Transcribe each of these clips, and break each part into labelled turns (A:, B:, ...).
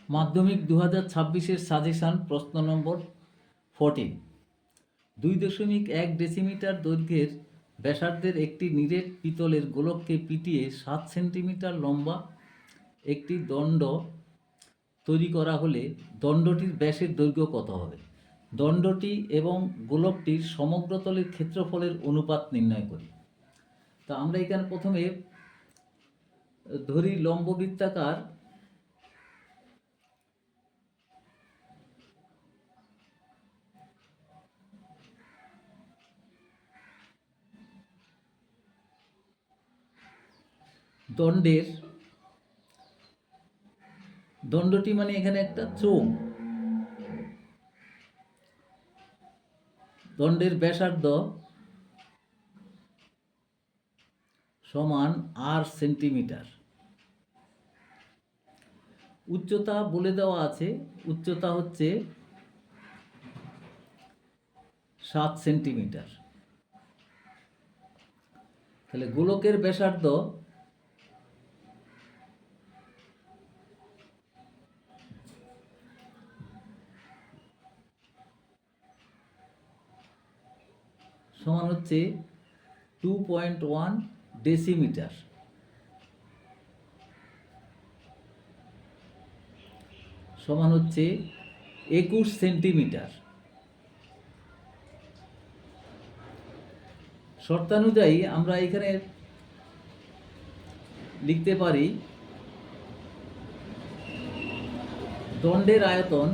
A: মাধ্যমিক 2026-এর সাজেশান প্রশ্ন নম্বর 14। 2.1 ডেসিমিটার দৈর্ঘ্যের ব্যাসার্ধের একটি নিরেট পিতলের গোলককে পিটিয়ে 7 সেন্টিমিটার লম্বা একটি দণ্ড তৈরি করা হলে দণ্ডটির ব্যাসের দৈর্ঘ্য কত হবে? দণ্ডটি এবং গোলকটির সমগ্রতলের ক্ষেত্রফলের অনুপাত নির্ণয় করি। তা আমরা এখানে প্রথমে ধরি লম্ববৃত্তাকার দণ্ডটি মানে এখানে একটা চোঙ, দণ্ডের ব্যাসার্ধ সমান r সেন্টিমিটার। উচ্চতা বলে দেওয়া আছে, উচ্চতা হচ্ছে 7 সেন্টিমিটার। তাহলে গোলকের ব্যাসার্ধ সমান হচ্ছে 2.1 ডেসিমিটার, সমান হচ্ছে 21 সেন্টিমিটার। শর্তানুযায়ী আমরা এখানে লিখতে পারি দণ্ডের আয়তন,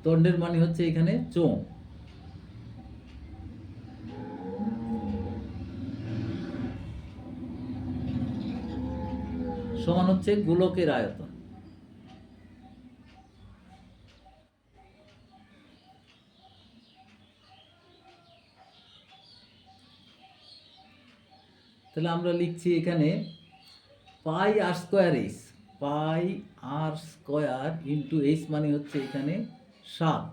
A: দণ্ডের মানে হচ্ছে এখানে চোঙ, সমান হচ্ছে গোলকের আয়তন। তাহলে আমরা লিখছি এখানে পাই আর স্কোয়ার এইচ, পাই আর স্কোয়ার ইন্টু এইচ মানে হচ্ছে এখানে 7,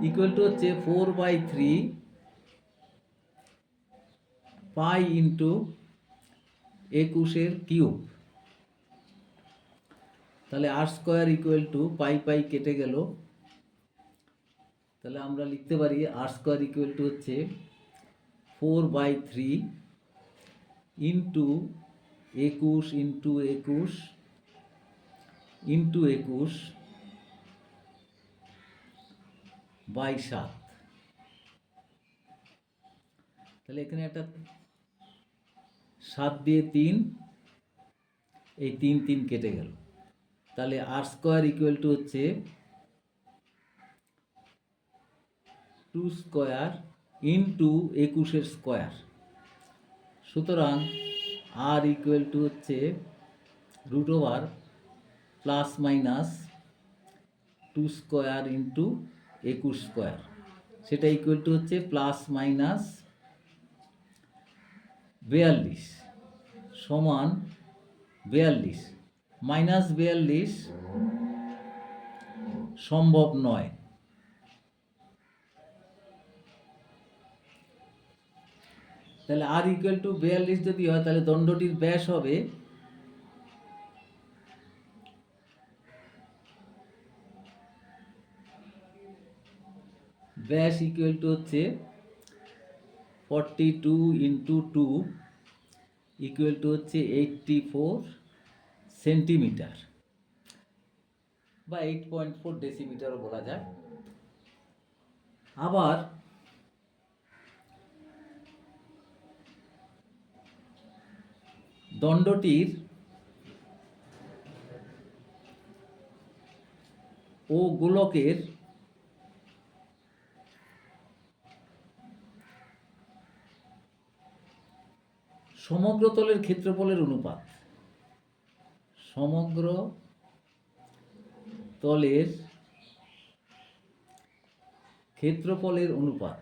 A: ইকুয়াল টু হচ্ছে 4/3 পাই ইন্টু 21 কিউব। তাহলে আর স্কোয়ার ইকুয়াল টু পাই পাই কেটে গেল, তাহলে আমরা লিখতে পারি আর স্কোয়ার ইকুয়াল টু হচ্ছে 4/3 ইন্টু 21 ইন্টু 21 ইন্টু 21 বাই 7। তাহলে এখানে একটা 7 দিয়ে 3, এই 3 3 কেটে গেল। তাহলে আর স্কোয়ার ইকুয়াল টু হচ্ছে 2 স্কোয়ার ইন্টু 21 স্কোয়ার। সুতরাং আর ইকুয়াল টু হচ্ছে root over plus minus 2 square into 21 square, সেটা ইকুয়াল টু হচ্ছে প্লাস মাইনাস 42 সমান 42। মাইনাস 42 সম্ভব নয়। তাহলে আর ইকুয়াল টু 42 যদি হয় তাহলে দণ্ডটির ব্যাস হবে ব্যাস ইকুয়াল টু হচ্ছে 42 ইন্টু 2 ইকুয়াল টু হচ্ছে 84 সেন্টিমিটার বা 8.4 ডেসিমিটারও বলা যায়। আবার দণ্ডটির ও গোলকের সমগ্র তলের ক্ষেত্রফলের অনুপাত, সমগ্র তলের ক্ষেত্রফলের অনুপাত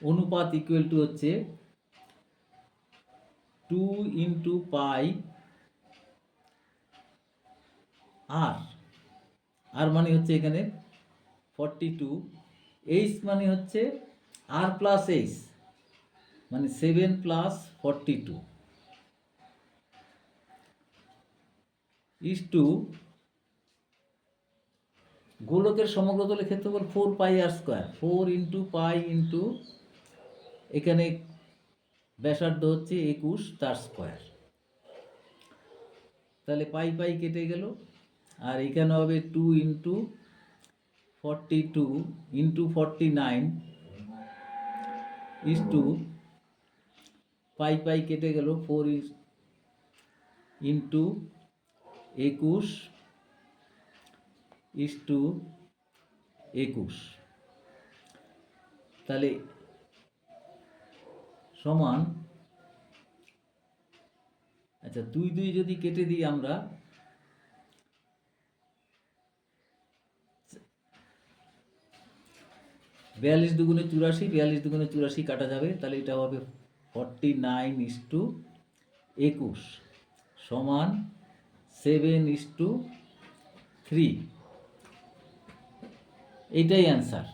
A: অনুপাত ইকুয়াল টু হচ্ছে 2 ইন্টু পাই আর আর মানে হচ্ছে এখানে 42, এইচ মানে হচ্ছে আর প্লাস এইচ, মানে 7 প্লাস 42 ইস টু গোলকের সমগ্র তলের ক্ষেত্রফল 4 পাই আর স্কোয়ার, 4 ইন্টু পাই ইন্টু এখানে ব্যাসার্ধ হচ্ছে 21 তার স্কোয়ার। তাহলে পাই পাই কেটে গেল, আর এখানে হবে 2 ইন্টু 42 ইন্টু 49 ইস টু পাই পাই কেটে গেল, 4 ইন্টু 21 ইস টু 21। তাহলে সমান, আচ্ছা 2 2 যদি কেটে দিই আমরা, 42 দুগুণে 84, 42 দুগুণে 84 কাটা যাবে, তাহলে এটা হবে 49 ইস টু 21 সমান 7 ইস টু 3। এইটাই অ্যান্সার।